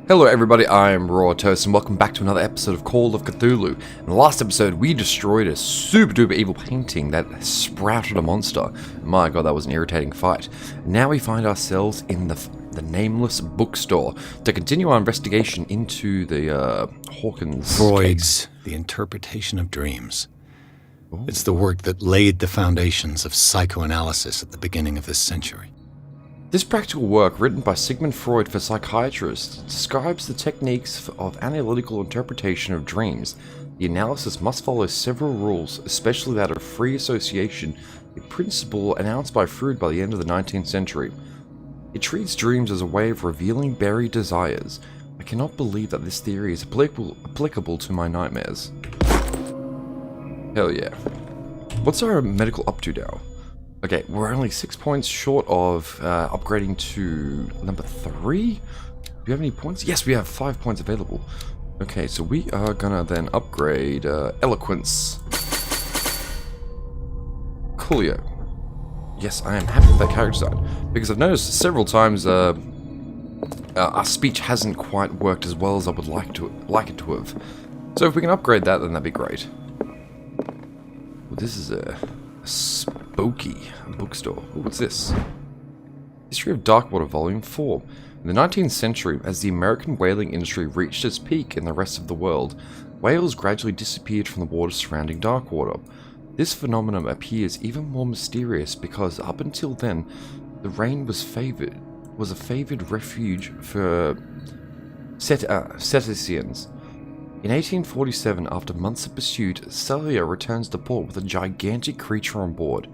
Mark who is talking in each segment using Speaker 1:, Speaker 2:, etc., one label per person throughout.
Speaker 1: Hello everybody, I'm Raw Toast and welcome back to another episode of Call of Cthulhu. In the last episode, we destroyed a super duper evil painting that sprouted a monster. My god, that was an irritating fight. Now we find ourselves in the Nameless Bookstore to continue our investigation into the Hawkins
Speaker 2: Freud's
Speaker 1: case.
Speaker 2: The Interpretation of Dreams.
Speaker 1: Ooh.
Speaker 2: It's the work that laid the foundations of psychoanalysis at the beginning of this century.
Speaker 1: This practical work, written by Sigmund Freud for psychiatrists, describes the techniques of analytical interpretation of dreams. The analysis must follow several rules, especially that of free association, a principle announced by Freud by the end of the 19th century. It treats dreams as a way of revealing buried desires. I cannot believe that this theory is applicable to my nightmares. Hell yeah. What's our medical up to now? Okay, we're only 6 points short of upgrading to number 3. Do you have any points? Yes, we have 5 points available. Okay, so we are gonna then upgrade Eloquence. Coolio. Yes, I am happy with that character design, because I've noticed several times our speech hasn't quite worked as well as I would like it to have. So if we can upgrade that, then that'd be great. Well, this is a spooky bookstore. Ooh, what's this? History of Darkwater, Volume 4. In the 19th century, as the American whaling industry reached its peak in the rest of the world, whales gradually disappeared from the waters surrounding Darkwater. This phenomenon appears even more mysterious because up until then, the rain was a favored refuge for cetaceans. In 1847, after months of pursuit, Celia returns to port with a gigantic creature on board.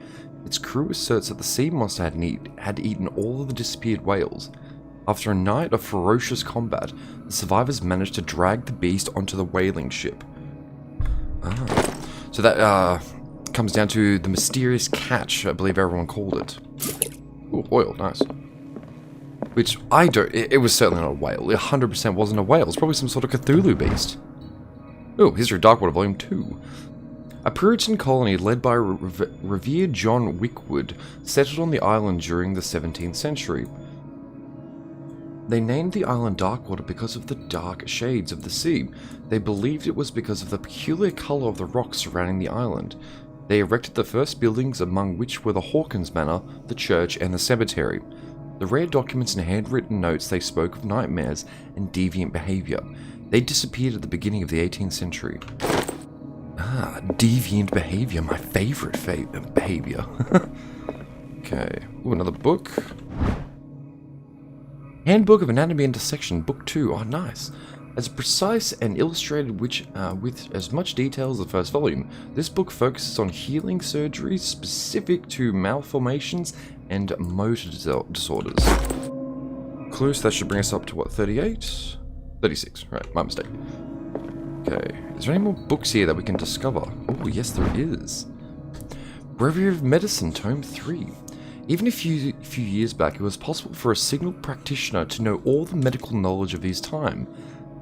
Speaker 1: Its crew asserts that the sea monster had eaten all of the disappeared whales. After a night of ferocious combat, the survivors managed to drag the beast onto the whaling ship. So that comes down to the mysterious catch, I believe everyone called it. Ooh, oil, nice. Which I don't... It was certainly not a whale. It 100% wasn't a whale. It's probably some sort of Cthulhu beast. Oh, History of Darkwater, Volume 2. A Puritan colony led by revered John Wickwood settled on the island during the 17th century. They named the island Darkwater because of the dark shades of the sea. They believed it was because of the peculiar colour of the rocks surrounding the island. They erected the first buildings, among which were the Hawkins Manor, the church, and the cemetery. The rare documents and handwritten notes they spoke of nightmares and deviant behaviour. They disappeared at the beginning of the 18th century. Deviant behaviour, my favourite behaviour. Okay, ooh, another book. Handbook of Anatomy and Dissection, Book 2, oh nice. As precise and illustrated with as much detail as the first volume, this book focuses on healing surgeries specific to malformations and motor disorders. Clue, so that should bring us up to what, 38? 36, right, my mistake. Okay, is there any more books here that we can discover? Oh, yes there is. Breviary of Medicine, Tome 3. Even a few years back, it was possible for a signal practitioner to know all the medical knowledge of his time.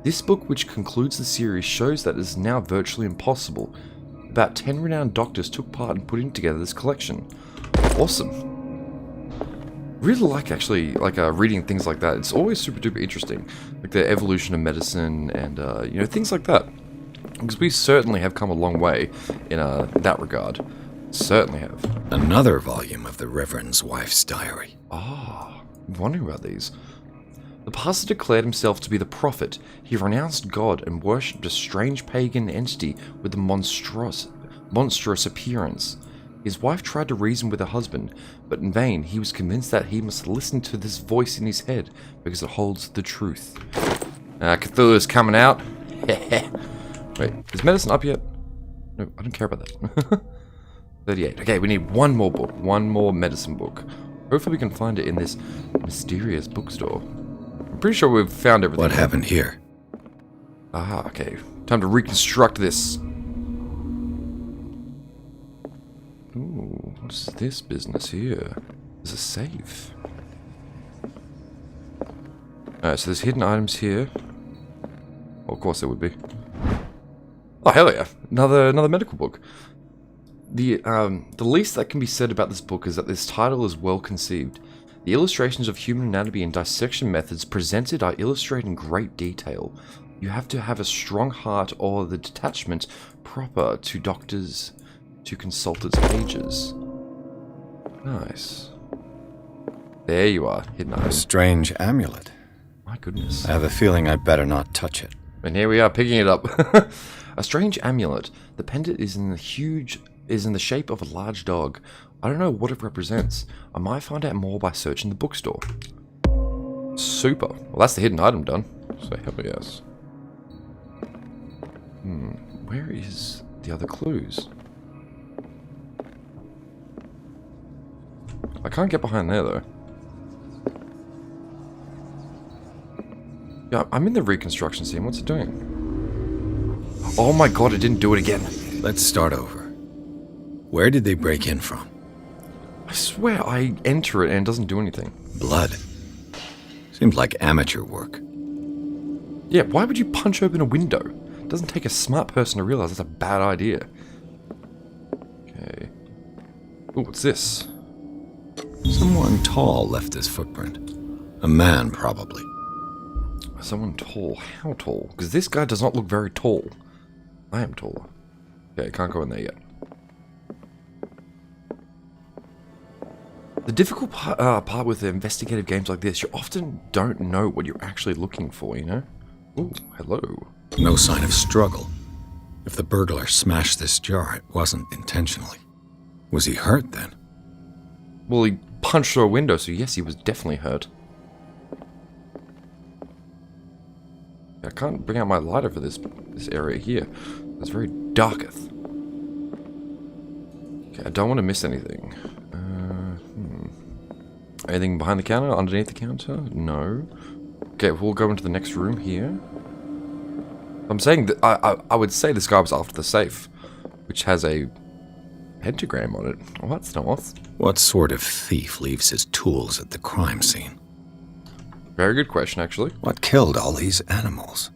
Speaker 1: This book, which concludes the series, shows that it is now virtually impossible. About 10 renowned doctors took part in putting together this collection. Awesome. Really like reading things like that. It's always super duper interesting, like the evolution of medicine and things like that, because we certainly have come a long way in that regard. Certainly have.
Speaker 2: Another volume of the Reverend's wife's diary.
Speaker 1: I'm wondering about these. The pastor declared himself to be the prophet. He renounced God and worshipped a strange pagan entity with a monstrous appearance. His wife tried to reason with her husband, but in vain. He was convinced that he must listen to this voice in his head, because it holds the truth. Cthulhu's coming out. Wait, is medicine up yet? No, I don't care about that. 38. Okay, we need one more book. One more medicine book. Hopefully we can find it in this mysterious bookstore. I'm pretty sure we've found everything.
Speaker 2: What happened here?
Speaker 1: Okay. Time to reconstruct this. Ooh, what's this business here? There's a safe. Alright, so there's hidden items here. Well, of course there would be. Oh, hell yeah. Another medical book. The least that can be said about this book is that this title is well conceived. The illustrations of human anatomy and dissection methods presented are illustrated in great detail. You have to have a strong heart or the detachment proper to doctors to consult its pages. Nice. There you are, hidden item.
Speaker 2: A strange amulet.
Speaker 1: My goodness.
Speaker 2: I have a feeling I'd better not touch it.
Speaker 1: And here we are, picking it up. A strange amulet. The pendant is in the shape of a large dog. I don't know what it represents. I might find out more by searching the bookstore. Super. Well, that's the hidden item done. So hell yes. Where is the other clues? I can't get behind there though. Yeah, I'm in the reconstruction scene. What's it doing? Oh my god, it didn't do it again.
Speaker 2: Let's start over. Where did they break in from?
Speaker 1: I swear I enter it and it doesn't do anything.
Speaker 2: Blood. Seems like amateur work.
Speaker 1: Yeah, why would you punch open a window? It doesn't take a smart person to realize that's a bad idea. Okay. Oh, what's this?
Speaker 2: Someone tall left this footprint. A man, probably.
Speaker 1: Someone tall. How tall? Because this guy does not look very tall. I am taller. Okay, can't go in there yet. The difficult part with the investigative games like this, you often don't know what you're actually looking for, you know? Ooh, hello.
Speaker 2: No sign of struggle. If the burglar smashed this jar, it wasn't intentionally. Was he hurt then?
Speaker 1: Well, he punched through a window, so yes, he was definitely hurt. I can't bring out my lighter for this area here. It's very darketh. Okay, I don't want to miss anything. Anything behind the counter? Underneath the counter? No. Okay, we'll go into the next room here. I'm saying that I would say this guy was after the safe, which has a pentagram on it. Oh, that's nice.
Speaker 2: What sort of thief leaves his tools at the crime scene?
Speaker 1: Very good question, actually.
Speaker 2: What killed all these animals?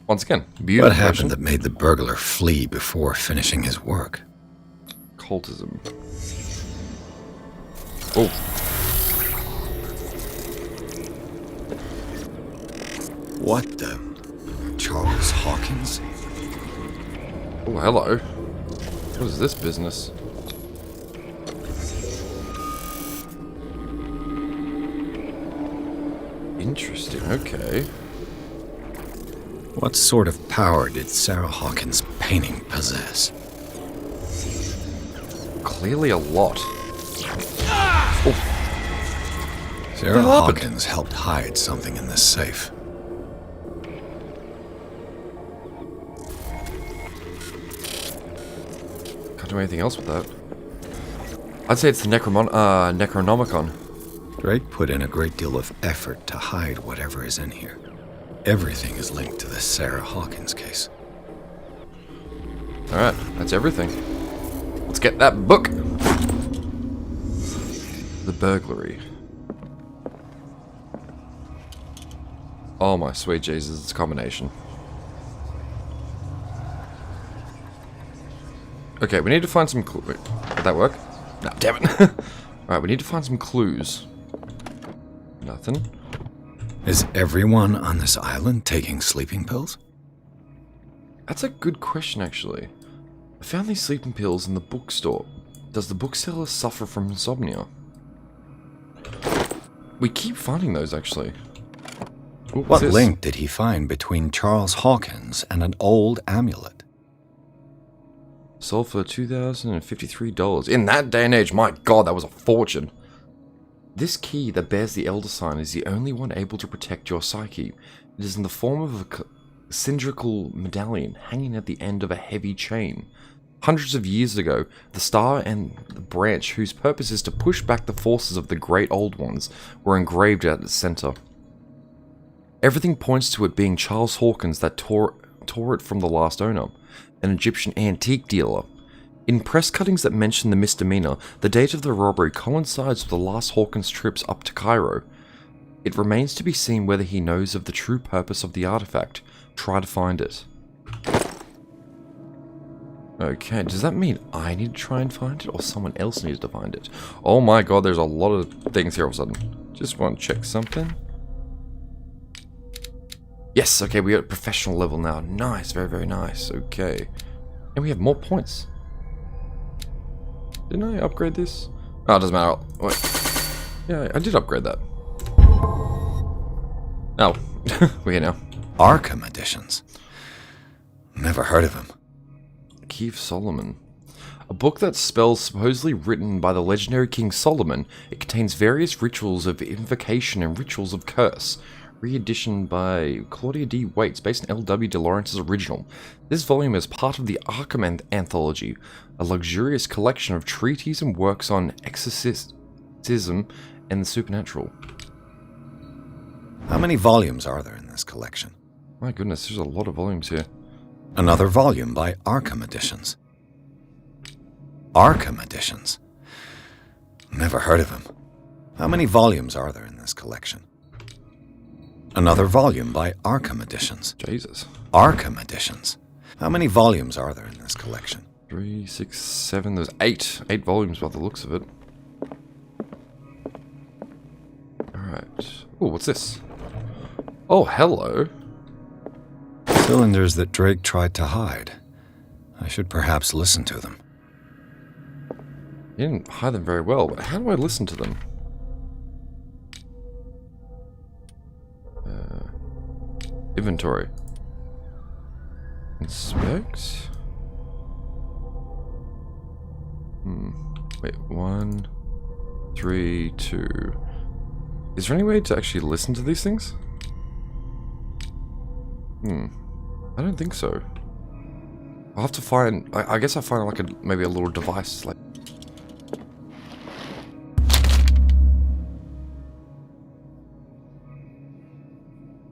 Speaker 1: Once again, beautiful
Speaker 2: What happened
Speaker 1: question.
Speaker 2: that made the burglar flee before finishing his work?
Speaker 1: Cultism. Oh.
Speaker 2: What the? Charles Hawkins?
Speaker 1: Oh, hello. What is this business? Interesting, okay.
Speaker 2: What sort of power did Sarah Hawkins' painting possess?
Speaker 1: Clearly a lot.
Speaker 2: Sarah
Speaker 1: What happened?
Speaker 2: Hawkins helped hide something in this safe.
Speaker 1: Can't do anything else with that. I'd say it's the Necronomicon.
Speaker 2: Drake put in a great deal of effort to hide whatever is in here. Everything is linked to the Sarah Hawkins case.
Speaker 1: Alright, that's everything. Let's get that book! The burglary. Oh my sweet Jesus, it's a combination. Okay, we need to find some clues. Did that work? No, damn it. Alright, we need to find some clues. Nothing.
Speaker 2: Is everyone on this island taking sleeping pills?
Speaker 1: That's a good question, actually. I found these sleeping pills in the bookstore. Does the bookseller suffer from insomnia? We keep finding those, actually. Ooh, what's
Speaker 2: What
Speaker 1: this?
Speaker 2: link did he find between Charles Hawkins and an old amulet?
Speaker 1: Sold for $2,053. In that day and age, my god, that was a fortune. This key that bears the Elder Sign is the only one able to protect your psyche. It is in the form of a cylindrical medallion hanging at the end of a heavy chain. Hundreds of years ago, the star and the branch, whose purpose is to push back the forces of the Great Old Ones, were engraved at its center. Everything points to it being Charles Hawkins that tore it from the last owner, an Egyptian antique dealer. In press cuttings that mention the misdemeanor, the date of the robbery coincides with the last Hawkins trips up to Cairo. It remains to be seen whether he knows of the true purpose of the artifact. Try to find it. Okay, does that mean I need to try and find it, or someone else needs to find it? Oh my god, there's a lot of things here all of a sudden. Just want to check something. Yes, okay, we got a professional level now. Nice, very, very nice. Okay. And we have more points. Didn't I upgrade this? Oh, it doesn't matter. Wait. Yeah, I did upgrade that. Oh, we're here now.
Speaker 2: Arkham Editions. Never heard of him.
Speaker 1: Keith Solomon. A book that spells supposedly written by the legendary King Solomon. It contains various rituals of invocation and rituals of curse. Re-edition by Claudia D. Waits, based on L.W. de Lawrence's original. This volume is part of the Arkham Anthology, a luxurious collection of treatises and works on exorcism and the supernatural.
Speaker 2: How many volumes are there in this collection?
Speaker 1: My goodness, there's a lot of volumes here.
Speaker 2: Another volume by Arkham Editions. Arkham Editions. Never heard of him. How many volumes are there in this collection? Another volume by Arkham Editions.
Speaker 1: Jesus.
Speaker 2: Arkham Editions. How many volumes are there in this collection?
Speaker 1: 3, 6, 7, there's 8. 8 volumes by the looks of it. Alright. Oh, what's this? Oh, hello.
Speaker 2: Cylinders that Drake tried to hide. I should perhaps listen to them.
Speaker 1: You didn't hide them very well, but how do I listen to them? Inventory. Inspect? Wait, 1, 3, 2. Is there any way to actually listen to these things? I don't think so. I'll have to find... I guess I'll find like maybe a little device like...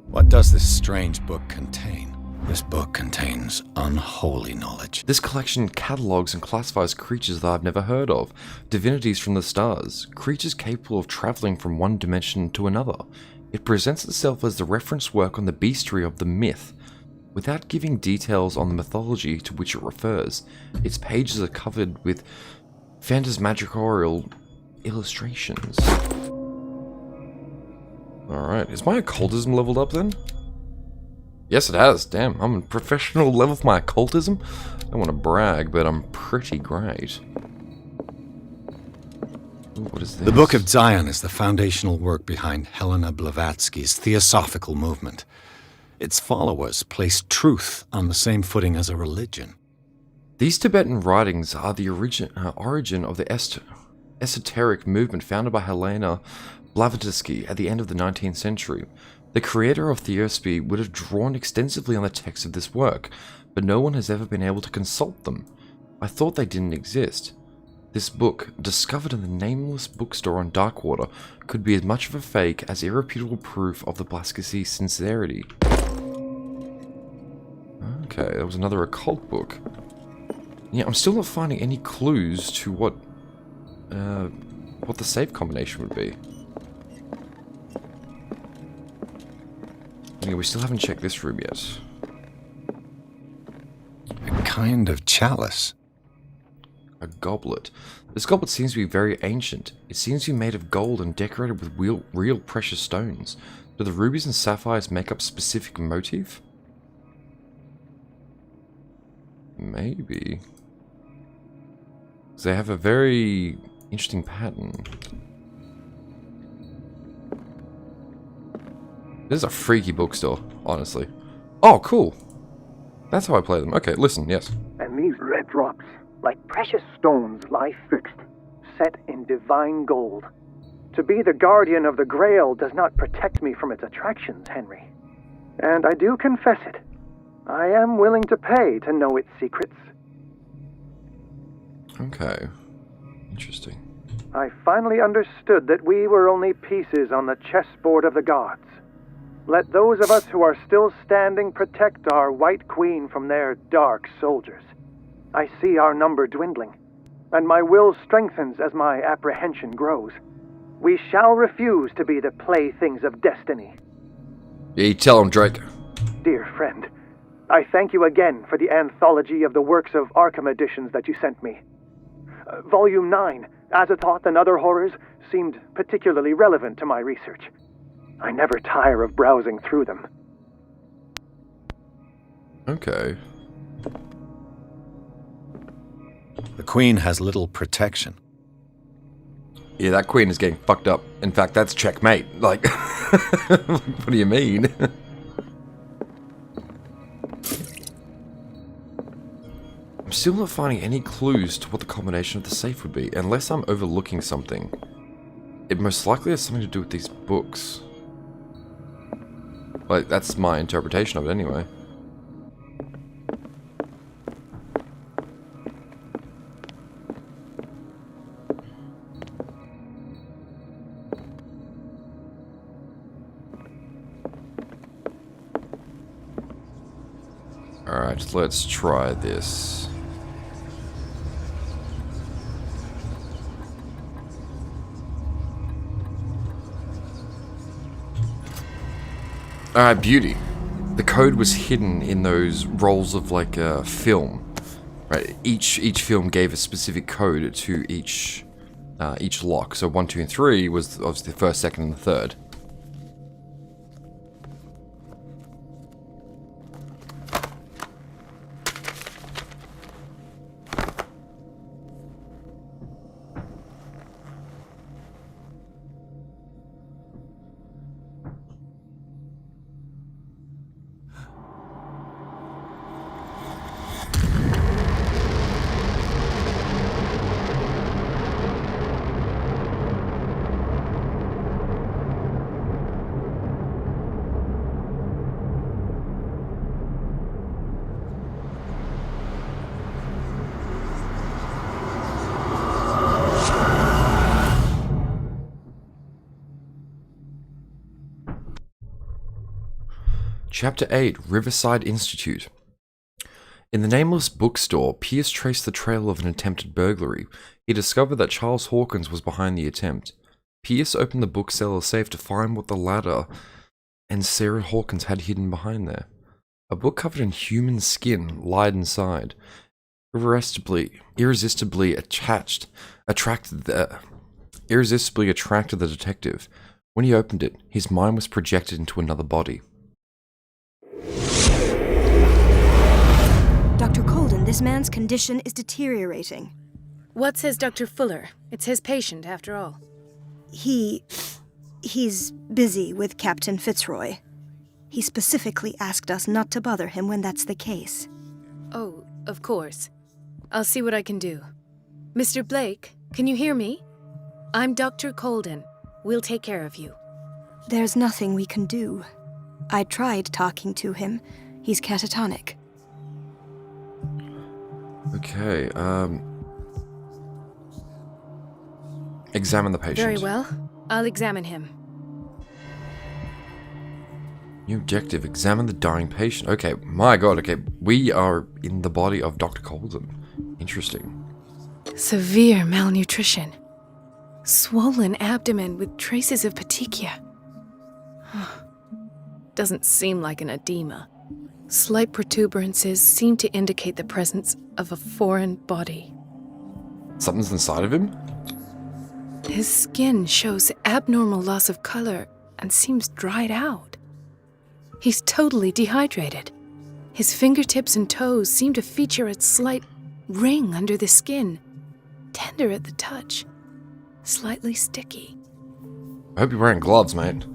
Speaker 2: What does this strange book contain? This book contains unholy knowledge.
Speaker 1: This collection catalogues and classifies creatures that I've never heard of, divinities from the stars, creatures capable of travelling from one dimension to another. It presents itself as the reference work on the bestiary of the myth, without giving details on the mythology to which it refers. Its pages are covered with phantasmagorical illustrations. Alright, is my occultism leveled up then? Yes, it has. Damn, I'm a professional level for my occultism. I don't want to brag, but I'm pretty great. Ooh, what is this?
Speaker 2: The Book of Zion is the foundational work behind Helena Blavatsky's theosophical movement. Its followers place truth on the same footing as a religion.
Speaker 1: These Tibetan writings are the origin of the esoteric movement founded by Helena Blavatsky at the end of the 19th century. The creator of Theosophy would have drawn extensively on the text of this work, but no one has ever been able to consult them. I thought they didn't exist. This book, discovered in the Nameless bookstore on Darkwater, could be as much of a fake as irrefutable proof of the Blavatsky's sincerity. Okay, that was another occult book. Yeah, I'm still not finding any clues to what the save combination would be. Yeah, we still haven't checked this room yet.
Speaker 2: A kind of chalice.
Speaker 1: A goblet. This goblet seems to be very ancient. It seems to be made of gold and decorated with real precious stones. Do the rubies and sapphires make up a specific motif? Maybe. They have a very interesting pattern. This is a freaky bookstore, honestly. Oh, cool. That's how I play them. Okay, listen, yes.
Speaker 3: And these red drops, like precious stones, lie fixed, set in divine gold. To be the guardian of the Grail does not protect me from its attractions, Henry. And I do confess it. I am willing to pay to know its secrets.
Speaker 1: Okay. Interesting.
Speaker 3: I finally understood that we were only pieces on the chessboard of the gods. Let those of us who are still standing protect our White Queen from their dark soldiers. I see our number dwindling, and my will strengthens as my apprehension grows. We shall refuse to be the playthings of destiny.
Speaker 1: Yeah, you tell him, Drake.
Speaker 3: Dear friend, I thank you again for the anthology of the works of Arkham Editions that you sent me. Volume 9, Azathoth and Other Horrors, seemed particularly relevant to my research. I never tire of browsing through them.
Speaker 1: Okay.
Speaker 2: The Queen has little protection.
Speaker 1: Yeah, that queen is getting fucked up. In fact, that's checkmate. Like, what do you mean? I'm still not finding any clues to what the combination of the safe would be, unless I'm overlooking something. It most likely has something to do with these books. Like, that's my interpretation of it anyway. Alright, let's try this. Alright, beauty. The code was hidden in those rolls of like film. Right, each film gave a specific code to each lock. So 1, 2, and 3 was obviously the first, second, and the third. Chapter 8, Riverside Institute. In the Nameless bookstore, Pierce traced the trail of an attempted burglary. He discovered that Charles Hawkins was behind the attempt. Pierce opened the bookseller's safe to find what the latter and Sarah Hawkins had hidden behind there. A book covered in human skin lied inside. Irresistibly attracted the detective. When he opened it, his mind was projected into another body.
Speaker 4: Dr. Colden, this man's condition is deteriorating.
Speaker 5: What says Dr. Fuller? It's his patient, after all.
Speaker 4: He's busy with Captain Fitzroy. He specifically asked us not to bother him when that's the case.
Speaker 5: Oh, of course. I'll see what I can do. Mr. Blake, can you hear me? I'm Dr. Colden. We'll take care of you.
Speaker 4: There's nothing we can do. I tried talking to him. He's catatonic.
Speaker 1: Okay, examine the patient.
Speaker 5: Very well. I'll examine him.
Speaker 1: New objective, examine the dying patient. Okay, my god, okay, we are in the body of Dr. Colden. Interesting.
Speaker 5: Severe malnutrition. Swollen abdomen with traces of petechia. Doesn't seem like an edema. Slight protuberances seem to indicate the presence of a foreign body.
Speaker 1: Something's inside of him?
Speaker 5: His skin shows abnormal loss of color and seems dried out. He's totally dehydrated. His fingertips and toes seem to feature a slight ring under the skin, tender at the touch, slightly sticky.
Speaker 1: I hope you're wearing gloves, mate.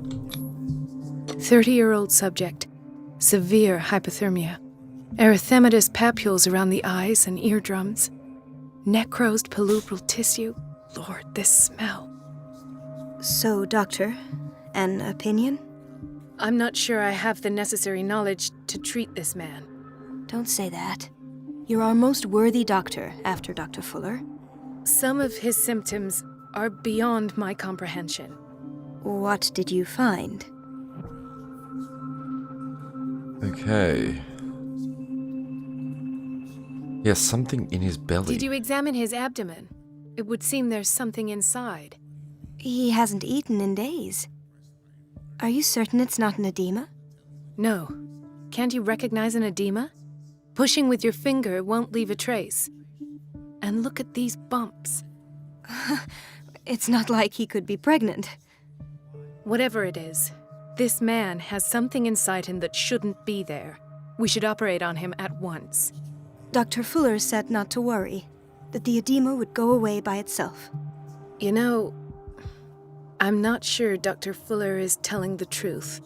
Speaker 5: 30-year-old subject. Severe hypothermia. Erythematous papules around the eyes and eardrums. Necrosed palpebral tissue. Lord, this smell.
Speaker 4: So, Doctor, an opinion?
Speaker 5: I'm not sure I have the necessary knowledge to treat this man.
Speaker 4: Don't say that. You're our most worthy doctor after Dr. Fuller.
Speaker 5: Some of his symptoms are beyond my comprehension.
Speaker 4: What did you find?
Speaker 1: Okay. Yes, something in his belly.
Speaker 5: Did you examine his abdomen? It would seem there's something inside.
Speaker 4: He hasn't eaten in days. Are you certain it's not an edema?
Speaker 5: No. Can't you recognize an edema? Pushing with your finger won't leave a trace. And look at these bumps.
Speaker 4: It's not like he could be pregnant.
Speaker 5: Whatever it is, this man has something inside him that shouldn't be there. We should operate on him at once.
Speaker 4: Dr. Fuller said not to worry, that the edema would go away by itself.
Speaker 5: You know, I'm not sure Dr. Fuller is telling the truth.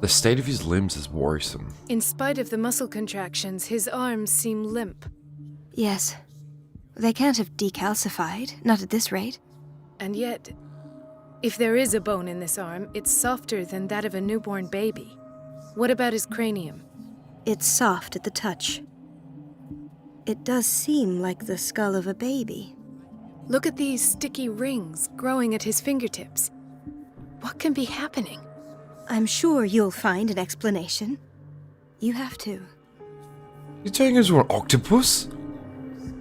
Speaker 1: The state of his limbs is worrisome.
Speaker 5: In spite of the muscle contractions, his arms seem limp.
Speaker 4: Yes. They can't have decalcified, not at this rate.
Speaker 5: And yet, if there is a bone in this arm, it's softer than that of a newborn baby. What about his cranium?
Speaker 4: It's soft at the touch. It does seem like the skull of a baby.
Speaker 5: Look at these sticky rings growing at his fingertips. What can be happening?
Speaker 4: I'm sure you'll find an explanation. You have to.
Speaker 1: You turning into an octopus?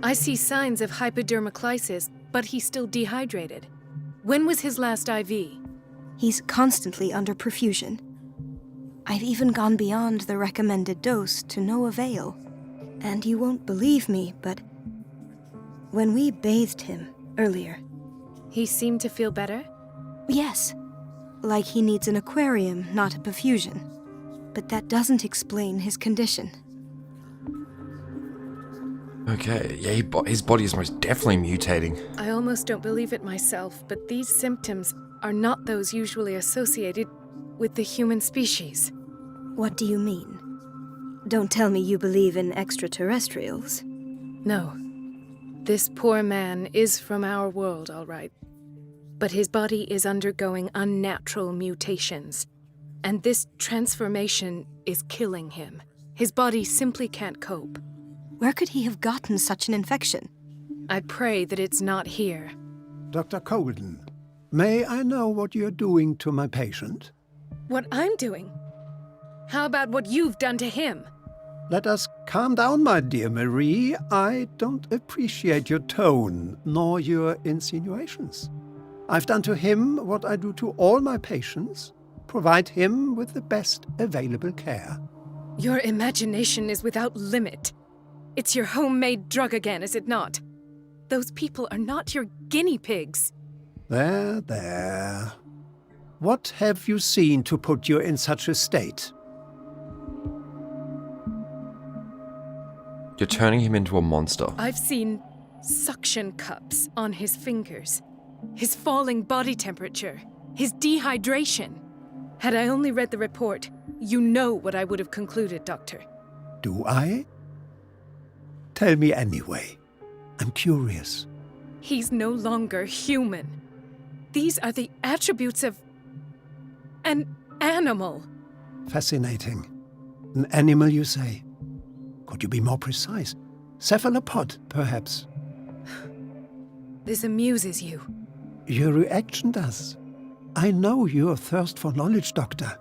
Speaker 5: I see signs of hypodermoclysis, but he's still dehydrated. When was his last IV?
Speaker 4: He's constantly under perfusion. I've even gone beyond the recommended dose to no avail. And you won't believe me, but when we bathed him earlier...
Speaker 5: He seemed to feel better?
Speaker 4: Yes. Like he needs an aquarium, not a perfusion. But that doesn't explain his condition.
Speaker 1: Okay, yeah, his body is most definitely mutating.
Speaker 5: I almost don't believe it myself, but these symptoms are not those usually associated with the human species.
Speaker 4: What do you mean? Don't tell me you believe in extraterrestrials.
Speaker 5: No. This poor man is from our world, all right. But his body is undergoing unnatural mutations. And this transformation is killing him. His body simply can't cope.
Speaker 4: Where could he have gotten such an infection?
Speaker 5: I pray that it's not here.
Speaker 6: Dr. Colden, may I know what you're doing to my patient?
Speaker 5: What I'm doing? How about what you've done to him?
Speaker 6: Let us calm down, my dear Marie. I don't appreciate your tone, nor your insinuations. I've done to him what I do to all my patients, provide him with the best available care.
Speaker 5: Your imagination is without limit. It's your homemade drug again, is it not? Those people are not your guinea pigs.
Speaker 6: There, there. What have you seen to put you in such a state?
Speaker 1: You're turning him into a monster.
Speaker 5: I've seen suction cups on his fingers, his falling body temperature, his dehydration. Had I only read the report, you know what I would have concluded, Doctor.
Speaker 6: Do I? Tell me anyway. I'm curious.
Speaker 5: He's no longer human. These are the attributes of an animal.
Speaker 6: Fascinating. An animal, you say? Could you be more precise? Cephalopod, perhaps?
Speaker 5: This amuses you.
Speaker 6: Your reaction does. I know your thirst for knowledge, Doctor.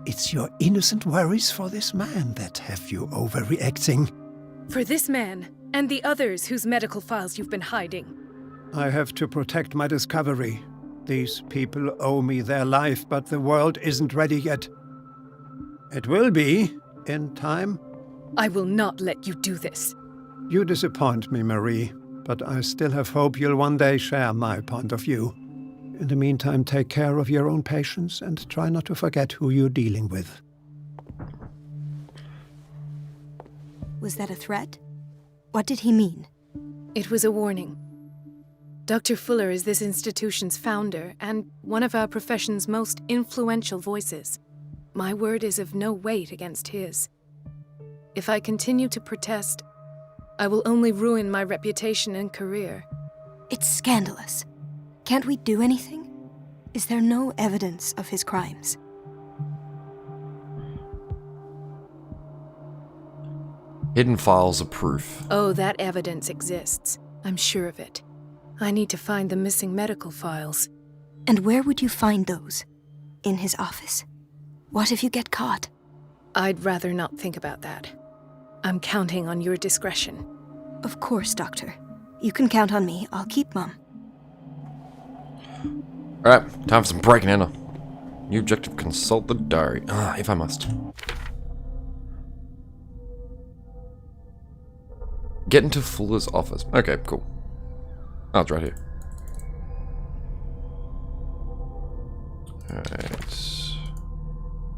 Speaker 6: It's your innocent worries for this man that have you overreacting.
Speaker 5: For this man, and the others whose medical files you've been hiding.
Speaker 6: I have to protect my discovery. These people owe me their life, but the world isn't ready yet. It will be, in time.
Speaker 5: I will not let you do this.
Speaker 6: You disappoint me, Marie, but I still have hope you'll one day share my point of view. In the meantime, take care of your own patients and try not to forget who you're dealing with.
Speaker 4: Was that a threat? What did he mean?
Speaker 5: It was a warning. Dr. Fuller is this institution's founder and one of our profession's most influential voices. My word is of no weight against his. If I continue to protest, I will only ruin my reputation and career.
Speaker 4: It's scandalous. Can't we do anything? Is there no evidence of his crimes?
Speaker 1: Hidden files are proof.
Speaker 5: Oh, that evidence exists. I'm sure of it. I need to find the missing medical files.
Speaker 4: And where would you find those? In his office? What if you get caught?
Speaker 5: I'd rather not think about that. I'm counting on your discretion.
Speaker 4: Of course, Doctor. You can count on me. I'll keep Mum.
Speaker 1: Alright, time for some breaking and enter. New objective, consult the diary. If I must. Get into Fuller's office. Okay, cool. Oh, it's right here. Alright.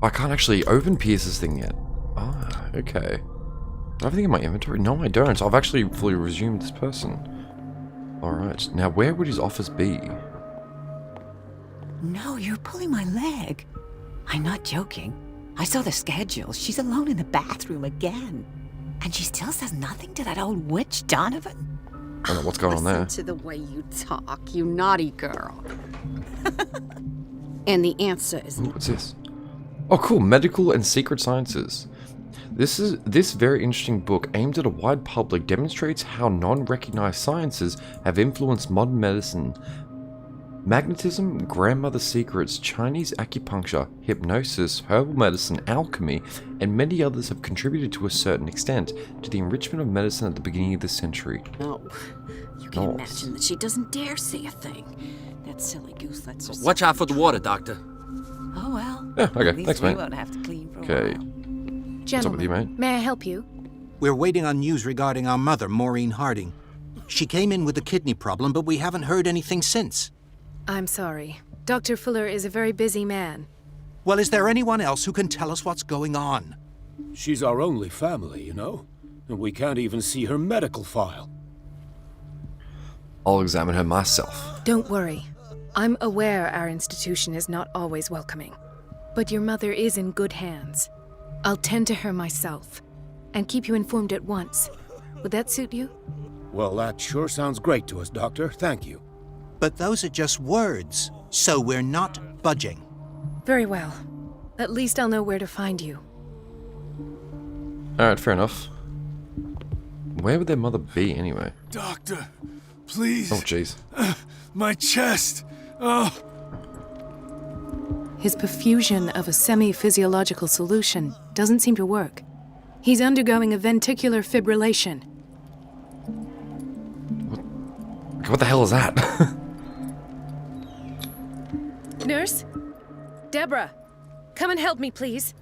Speaker 1: I can't actually open Pierce's thing yet. Ah, okay. Do I have anything in my inventory? No, I don't. So I've actually fully resumed this person. Alright. Now, where would his office be?
Speaker 7: No, you're pulling my leg. I'm not joking. I saw the schedule. She's alone in the bathroom again. And she still says nothing to that old witch Donovan.
Speaker 1: I don't know what's going on there.
Speaker 8: Listen to the way you talk, you naughty girl. And the answer is
Speaker 1: Ooh, what's this? Oh, cool. Medical and Secret Sciences. This very interesting book, aimed at a wide public, demonstrates how non-recognized sciences have influenced modern medicine. Magnetism, grandmother secrets, Chinese acupuncture, hypnosis, herbal medicine, alchemy, and many others have contributed to a certain extent to the enrichment of medicine at the beginning of this century.
Speaker 8: no. You can imagine that she doesn't dare say a thing. That silly goose lets her.
Speaker 9: Watch out for the water, Doctor.
Speaker 7: Oh well.
Speaker 1: Yeah, okay,
Speaker 7: At least
Speaker 1: thanks,
Speaker 7: we
Speaker 1: mate.
Speaker 7: won't have to clean for a
Speaker 1: Okay.
Speaker 7: while.
Speaker 1: What's up with you, mate?
Speaker 5: Gentlemen, may I help you?
Speaker 9: We're waiting on news regarding our mother, Maureen Harding. She came in with a kidney problem, but we haven't heard anything since.
Speaker 5: I'm sorry. Dr. Fuller is a very busy man.
Speaker 9: Well, is there anyone else who can tell us what's going on?
Speaker 10: She's our only family, you know? And we can't even see her medical file.
Speaker 1: I'll examine her myself.
Speaker 5: Don't worry. I'm aware our institution is not always welcoming. But your mother is in good hands. I'll tend to her myself and keep you informed at once. Would that suit you?
Speaker 10: Well, that sure sounds great to us, Doctor. Thank you.
Speaker 9: But those are just words, so we're not budging.
Speaker 5: Very well. At least I'll know where to find you.
Speaker 1: Alright, fair enough. Where would their mother be, anyway?
Speaker 11: Doctor, please.
Speaker 1: Oh, jeez.
Speaker 11: My chest. Oh.
Speaker 5: His perfusion of a semi-physiological solution doesn't seem to work. He's undergoing a ventricular fibrillation.
Speaker 1: What the hell is that?
Speaker 5: Nurse? Deborah, come and help me, please.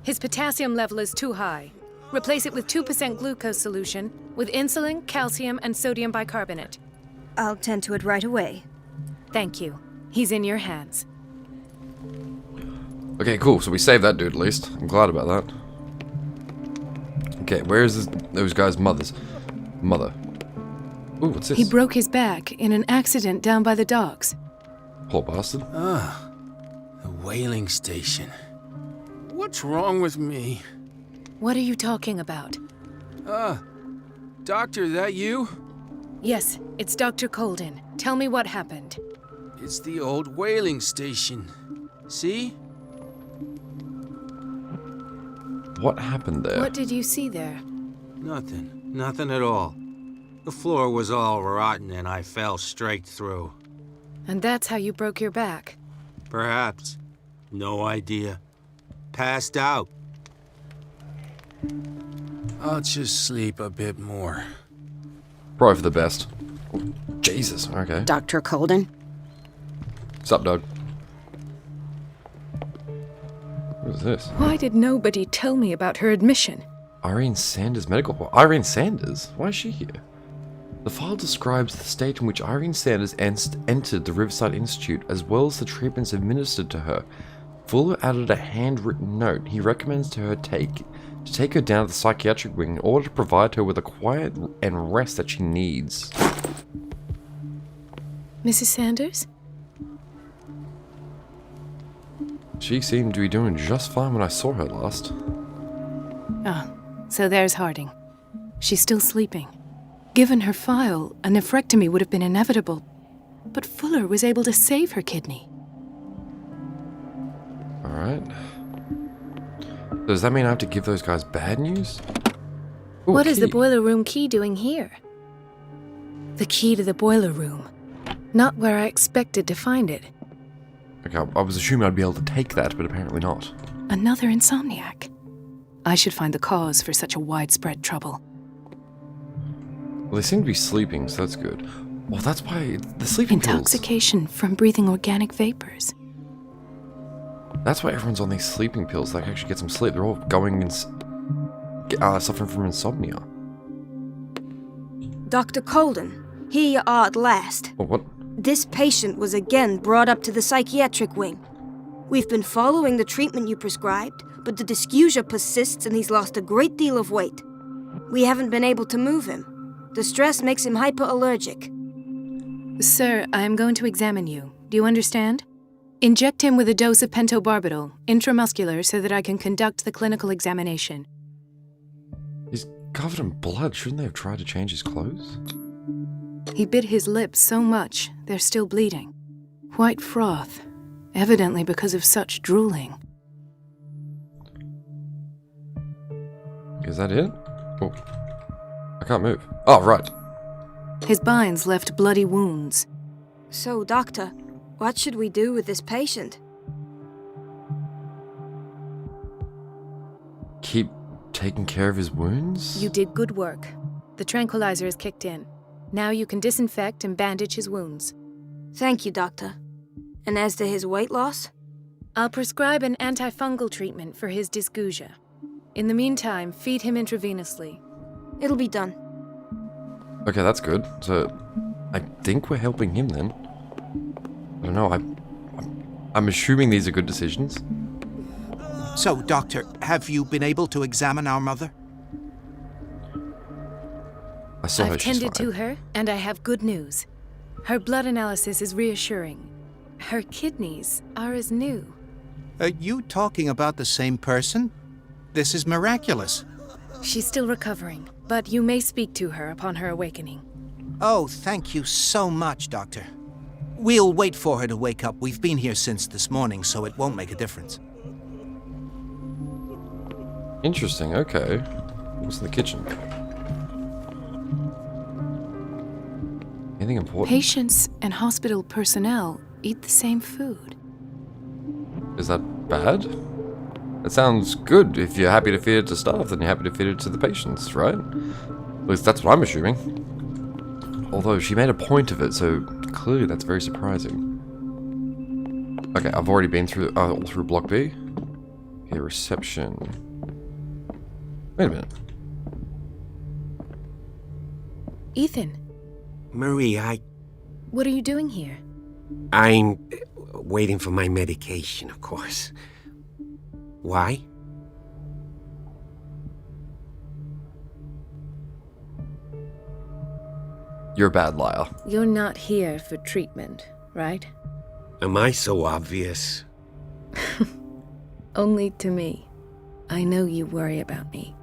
Speaker 5: His potassium level is too high. Replace it with 2% glucose solution with insulin, calcium, and sodium bicarbonate.
Speaker 4: I'll tend to it right away.
Speaker 5: Thank you. He's in your hands.
Speaker 1: Okay, cool. So we saved that dude at least. I'm glad about that. Okay, where is those guys' mother? Ooh, what's this?
Speaker 5: He broke his back in an accident down by the docks.
Speaker 1: Poor bastard.
Speaker 11: Ah, the whaling station. What's wrong with me?
Speaker 5: What are you talking about?
Speaker 11: Doctor, that you?
Speaker 5: Yes, it's Dr. Colden. Tell me what happened.
Speaker 11: It's the old whaling station. See?
Speaker 1: What happened there?
Speaker 5: What did you see there?
Speaker 12: Nothing at all. The floor was all rotten and I fell straight through.
Speaker 5: And that's how you broke your back?
Speaker 12: Perhaps. No idea. Passed out.
Speaker 11: I'll just sleep a bit more.
Speaker 1: Probably for the best. Oh, Jesus, okay.
Speaker 8: Dr. Colden?
Speaker 1: What's up, Doug? What is this?
Speaker 5: Why did nobody tell me about her admission?
Speaker 1: Irene Sanders Medical... Irene Sanders? Why is she here? The file describes the state in which Irene Sanders entered the Riverside Institute, as well as the treatments administered to her. Fuller added a handwritten note. He recommends to her to take her down to the psychiatric wing in order to provide her with the quiet and rest that she needs.
Speaker 5: Mrs. Sanders?
Speaker 1: She seemed to be doing just fine when I saw her last.
Speaker 5: Ah, so there's Harding. She's still sleeping. Given her file, a nephrectomy would have been inevitable. But Fuller was able to save her kidney.
Speaker 1: Alright. Does that mean I have to give those guys bad news? Ooh,
Speaker 5: What is the
Speaker 1: key.
Speaker 5: boiler room key doing here? The key to the boiler room. Not where I expected to find it.
Speaker 1: Okay, I was assuming I'd be able to take that, but apparently not.
Speaker 5: Another insomniac. I should find the cause for such a widespread trouble.
Speaker 1: Well, they seem to be sleeping, so that's good. Well, that's why the sleeping pills.
Speaker 5: Intoxication from breathing organic vapors.
Speaker 1: That's why everyone's on these sleeping pills. They can actually get some sleep. They're all going and suffering from insomnia.
Speaker 4: Dr. Colden, here you are at last.
Speaker 1: Oh, what?
Speaker 4: This patient was again brought up to the psychiatric wing. We've been following the treatment you prescribed, but the dysgeusia persists and he's lost a great deal of weight. We haven't been able to move him. The stress makes him hyperallergic.
Speaker 5: Sir, I am going to examine you. Do you understand? Inject him with a dose of pentobarbital, intramuscular, so that I can conduct the clinical examination.
Speaker 1: He's covered in blood. Shouldn't they have tried to change his clothes?
Speaker 5: He bit his lips so much, they're still bleeding. White froth, evidently because of such drooling.
Speaker 1: Is that it? Oh, I can't move. Oh, right.
Speaker 5: His binds left bloody wounds.
Speaker 4: So, Doctor, what should we do with this patient?
Speaker 1: Keep taking care of his wounds?
Speaker 5: You did good work. The tranquilizer has kicked in. Now you can disinfect and bandage his wounds.
Speaker 4: Thank you, Doctor. And as to his weight loss?
Speaker 5: I'll prescribe an antifungal treatment for his dysgeusia. In the meantime, feed him intravenously.
Speaker 4: It'll be done.
Speaker 1: Okay, that's good. So, I think we're helping him then. I don't know, I'm assuming these are good decisions.
Speaker 9: So, Doctor, have you been able to examine our mother?
Speaker 1: I saw her,
Speaker 5: I've
Speaker 1: she's
Speaker 5: tended
Speaker 1: fine.
Speaker 5: to her, and I have good news. Her blood analysis is reassuring. Her kidneys are as new.
Speaker 9: Are you talking about the same person? This is miraculous.
Speaker 5: She's still recovering, but you may speak to her upon her awakening.
Speaker 9: Oh, thank you so much, Doctor. We'll wait for her to wake up. We've been here since this morning, so it won't make a difference.
Speaker 1: Interesting, okay. What's in the kitchen? Anything important?
Speaker 5: Patients and hospital personnel eat the same food.
Speaker 1: Is that bad? It sounds good. If you're happy to feed it to staff, then you're happy to feed it to the patients, right? At least that's what I'm assuming. Although she made a point of it, so clearly that's very surprising. Okay, I've already been through all through Block B. Here, reception. Wait a minute.
Speaker 5: Ethan,
Speaker 13: Marie,
Speaker 5: what are you doing here?
Speaker 13: I'm waiting for my medication, of course. Why?
Speaker 1: You're a bad liar.
Speaker 5: You're not here for treatment, right?
Speaker 13: Am I so obvious?
Speaker 5: Only to me. I know you worry about me.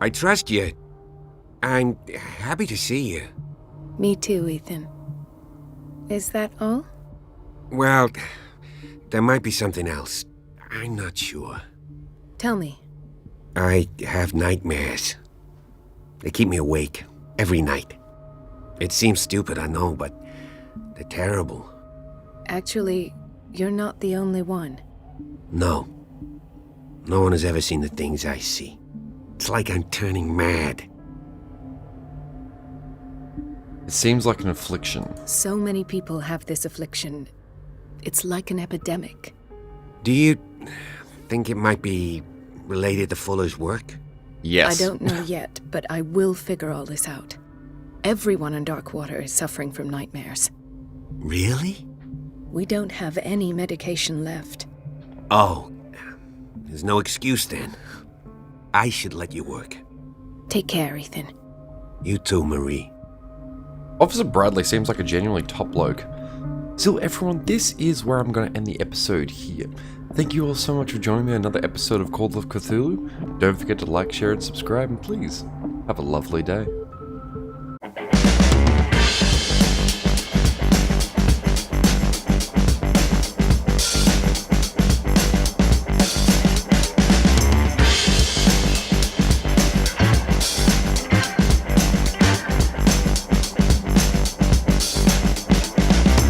Speaker 13: I trust you. I'm happy to see you.
Speaker 5: Me too, Ethan. Is that all?
Speaker 13: Well, there might be something else. I'm not sure.
Speaker 5: Tell me.
Speaker 13: I have nightmares. They keep me awake every night. It seems stupid, I know, but they're terrible.
Speaker 5: Actually, you're not the only one.
Speaker 13: No. No one has ever seen the things I see. It's like I'm turning mad.
Speaker 1: It seems like an affliction.
Speaker 5: So many people have this affliction. It's like an epidemic.
Speaker 13: Do you think it might be related to Fuller's work?
Speaker 1: Yes.
Speaker 5: I don't know yet, but I will figure all this out. Everyone in Darkwater is suffering from nightmares.
Speaker 13: Really?
Speaker 5: We don't have any medication left.
Speaker 13: Oh, there's no excuse then. I should let you work.
Speaker 5: Take care, Ethan.
Speaker 13: You too, Marie.
Speaker 1: Officer Bradley seems like a genuinely top bloke. Still, everyone, this is where I'm going to end the episode here. Thank you all so much for joining me on another episode of Call of Cthulhu. Don't forget to like, share, and subscribe, and please, have a lovely day.